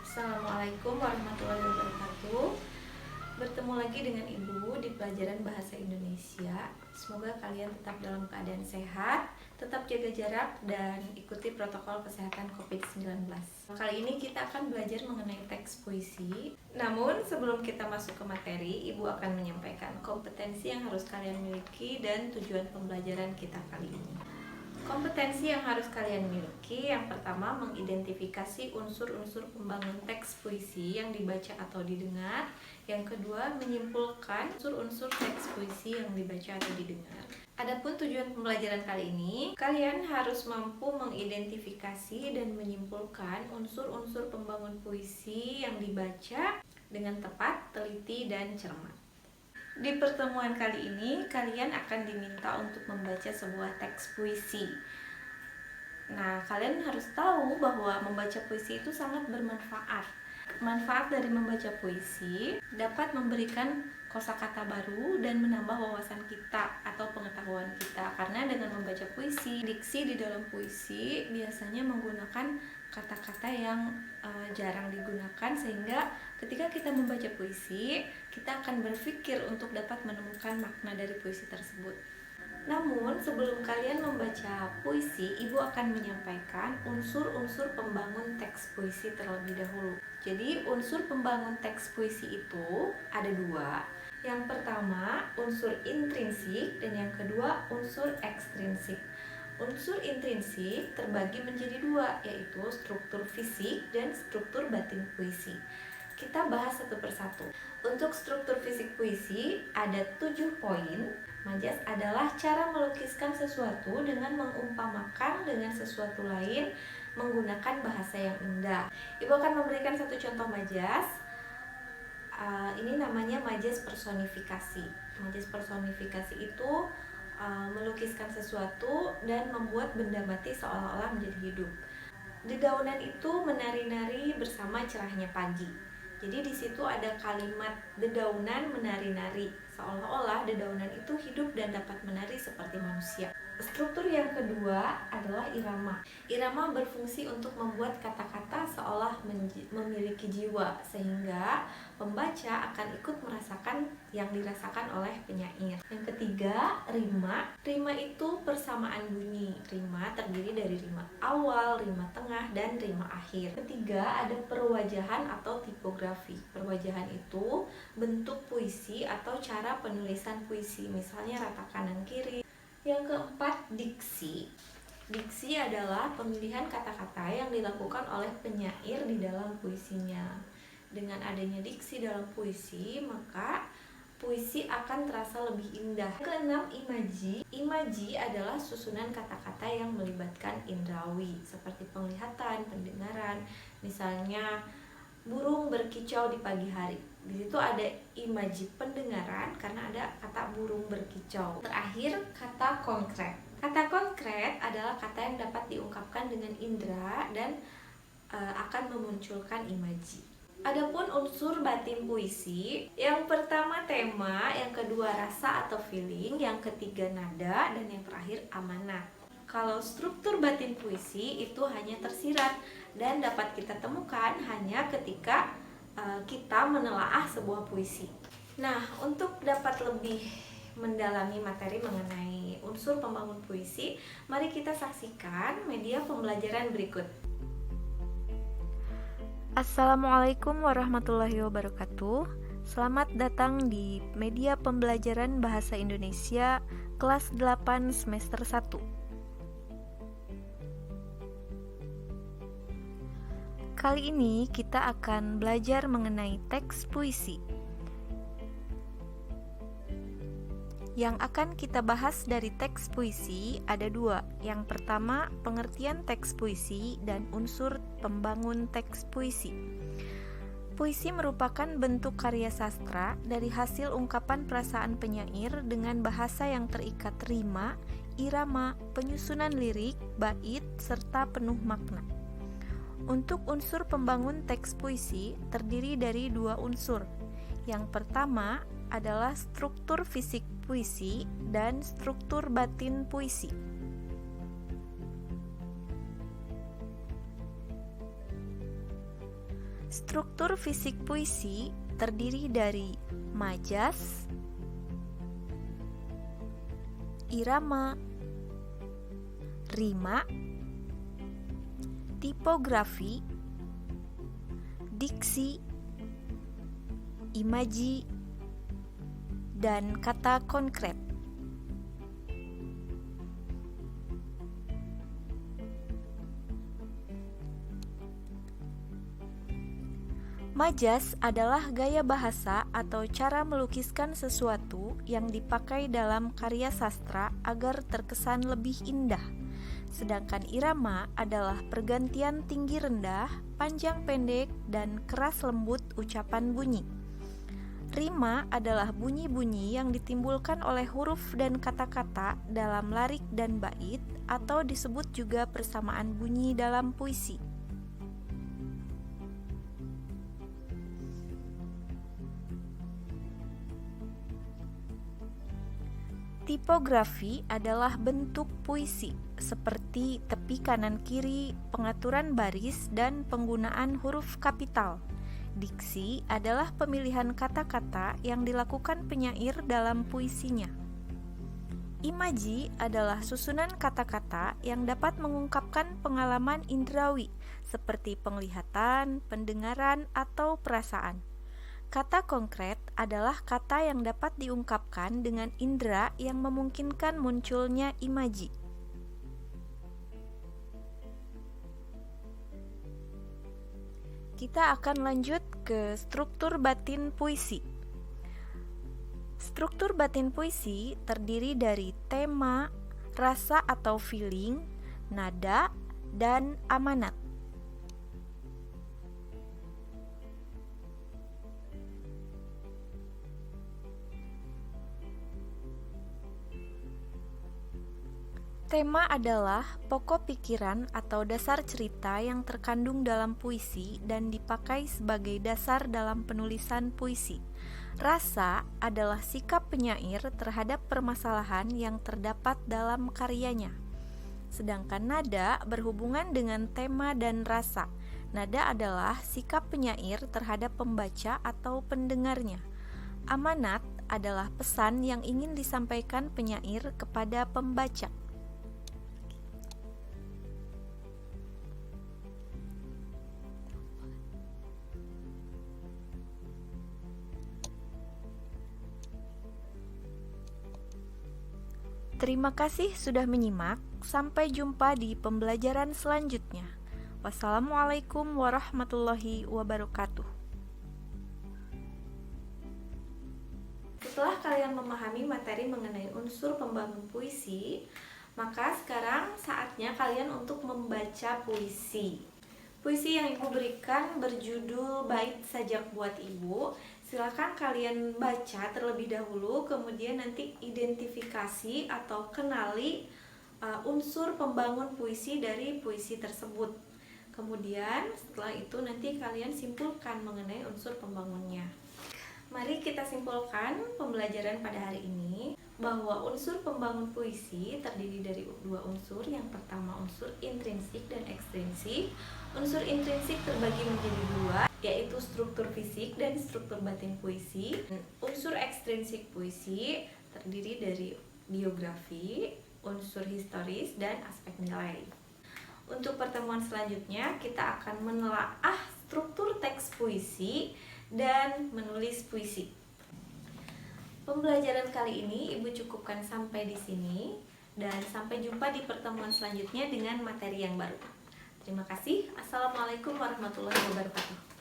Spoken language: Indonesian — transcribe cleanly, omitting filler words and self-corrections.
Assalamualaikum warahmatullahi wabarakatuh. Bertemu lagi dengan Ibu di pelajaran Bahasa Indonesia. Semoga kalian tetap dalam keadaan sehat, tetap jaga jarak, dan ikuti protokol kesehatan COVID-19. Kali ini kita akan belajar mengenai teks puisi. Namun sebelum kita masuk ke materi, Ibu akan menyampaikan kompetensi yang harus kalian miliki dan tujuan pembelajaran kita kali ini. Kompetensi yang harus kalian miliki, yang pertama mengidentifikasi unsur-unsur pembangun teks puisi yang dibaca atau didengar. Yang kedua, menyimpulkan unsur-unsur teks puisi yang dibaca atau didengar. Adapun tujuan pembelajaran kali ini, kalian harus mampu mengidentifikasi dan menyimpulkan unsur-unsur pembangun puisi yang dibaca dengan tepat, teliti, dan cermat. Di pertemuan kali ini, kalian akan diminta untuk membaca sebuah teks puisi. Nah, kalian harus tahu bahwa membaca puisi itu sangat bermanfaat. Manfaat dari membaca puisi dapat memberikan kosakata baru dan menambah wawasan kita atau pengetahuan kita. Karena dengan membaca puisi, diksi di dalam puisi biasanya menggunakan kata-kata yang jarang digunakan, sehingga ketika kita membaca puisi, kita akan berpikir untuk dapat menemukan makna dari puisi tersebut. Namun, sebelum kalian membaca puisi, Ibu akan menyampaikan unsur-unsur pembangun teks puisi terlebih dahulu. Jadi, unsur pembangun teks puisi itu ada dua. Yang pertama, unsur intrinsik, dan yang kedua, unsur ekstrinsik. Unsur intrinsik terbagi menjadi dua, yaitu struktur fisik dan struktur batin puisi. Kita bahas satu persatu. Untuk struktur fisik puisi ada 7 poin. Majas adalah cara melukiskan sesuatu dengan mengumpamakan dengan sesuatu lain menggunakan bahasa yang indah. Ibu akan memberikan satu contoh majas. Ini namanya majas personifikasi. Majas personifikasi itu melukiskan sesuatu dan membuat benda mati seolah-olah menjadi hidup. Dedaunan itu menari-nari bersama cerahnya pagi. Jadi di situ ada kalimat dedaunan menari-nari, seolah-olah dedaunan itu hidup dan dapat menari seperti manusia. Struktur yang kedua adalah irama. Irama berfungsi untuk membuat kata-kata seolah memiliki jiwa, sehingga pembaca akan ikut merasakan yang dirasakan oleh penyair. Yang ketiga, rima. Rima itu persamaan bunyi. Rima terdiri dari rima awal, rima tengah, dan rima akhir. Ketiga, ada perwajahan atau tipografi. Perwajahan itu bentuk puisi atau cara penulisan puisi, misalnya rata kanan kiri. Yang keempat, diksi. Diksi adalah pemilihan kata-kata yang dilakukan oleh penyair di dalam puisinya. Dengan adanya diksi dalam puisi, maka puisi akan terasa lebih indah. Keenam, imaji. Imaji adalah susunan kata-kata yang melibatkan indrawi, seperti penglihatan, pendengaran. Misalnya, burung berkicau di pagi hari. Di situ ada imaji pendengaran karena ada kata burung berkicau. Terakhir, kata konkret. Kata konkret adalah kata yang dapat diungkapkan dengan indera dan akan memunculkan imaji. Adapun unsur batin puisi, yang pertama tema, yang kedua rasa atau feeling, yang ketiga nada, dan yang terakhir amanat. Kalau struktur batin puisi itu hanya tersirat dan dapat kita temukan hanya ketika kita menelaah sebuah puisi. Nah, untuk dapat lebih mendalami materi mengenai unsur pembangun puisi, mari kita saksikan media pembelajaran berikut. Assalamualaikum warahmatullahi wabarakatuh. Selamat datang di media pembelajaran Bahasa Indonesia kelas 8 semester 1. Kali ini kita akan belajar mengenai teks puisi. Yang akan kita bahas dari teks puisi ada dua. Yang pertama, pengertian teks puisi dan unsur pembangun teks puisi. Puisi merupakan bentuk karya sastra dari hasil ungkapan perasaan penyair dengan bahasa yang terikat rima, irama, penyusunan lirik, bait, serta penuh makna. Untuk unsur pembangun teks puisi terdiri dari dua unsur. Yang pertama adalah struktur fisik puisi dan struktur batin puisi. Struktur fisik puisi terdiri dari majas, irama, rima, tipografi, diksi, imaji, dan kata konkret. Majas adalah gaya bahasa atau cara melukiskan sesuatu yang dipakai dalam karya sastra agar terkesan lebih indah. Sedangkan irama adalah pergantian tinggi rendah, panjang pendek, dan keras lembut ucapan bunyi. Rima adalah bunyi-bunyi yang ditimbulkan oleh huruf dan kata-kata dalam larik dan bait, atau disebut juga persamaan bunyi dalam puisi. Tipografi adalah bentuk puisi, seperti tepi kanan kiri, pengaturan baris, dan penggunaan huruf kapital. Diksi adalah pemilihan kata-kata yang dilakukan penyair dalam puisinya. Imaji adalah susunan kata-kata yang dapat mengungkapkan pengalaman indrawi, seperti penglihatan, pendengaran, atau perasaan. Kata konkret adalah kata yang dapat diungkapkan dengan indera yang memungkinkan munculnya imaji. Kita akan lanjut ke struktur batin puisi. Struktur batin puisi terdiri dari tema, rasa atau feeling, nada, dan amanat. Tema adalah pokok pikiran atau dasar cerita yang terkandung dalam puisi dan dipakai sebagai dasar dalam penulisan puisi. Rasa adalah sikap penyair terhadap permasalahan yang terdapat dalam karyanya. Sedangkan nada berhubungan dengan tema dan rasa. Nada adalah sikap penyair terhadap pembaca atau pendengarnya. Amanat adalah pesan yang ingin disampaikan penyair kepada pembaca. Terima kasih sudah menyimak. Sampai jumpa di pembelajaran selanjutnya. Wassalamualaikum warahmatullahi wabarakatuh. Setelah kalian memahami materi mengenai unsur pembangun puisi, maka sekarang saatnya kalian untuk membaca puisi. Puisi yang Ibu berikan berjudul Bait Sajak Buat Ibu. Silakan kalian baca terlebih dahulu, kemudian nanti identifikasi atau kenali unsur pembangun puisi dari puisi tersebut. Kemudian setelah itu nanti kalian simpulkan mengenai unsur pembangunnya. Mari kita simpulkan pembelajaran pada hari ini bahwa unsur pembangun puisi terdiri dari dua unsur. Yang pertama unsur intrinsik dan ekstrinsik. Unsur intrinsik terbagi menjadi dua, yaitu struktur fisik dan struktur batin puisi. Unsur ekstrinsik puisi terdiri dari biografi, unsur historis, dan aspek nilai. Untuk pertemuan selanjutnya kita akan menelaah struktur teks puisi dan menulis puisi. Pembelajaran kali ini Ibu cukupkan sampai di sini dan sampai jumpa di pertemuan selanjutnya dengan materi yang baru. Terima kasih. Assalamualaikum warahmatullahi wabarakatuh.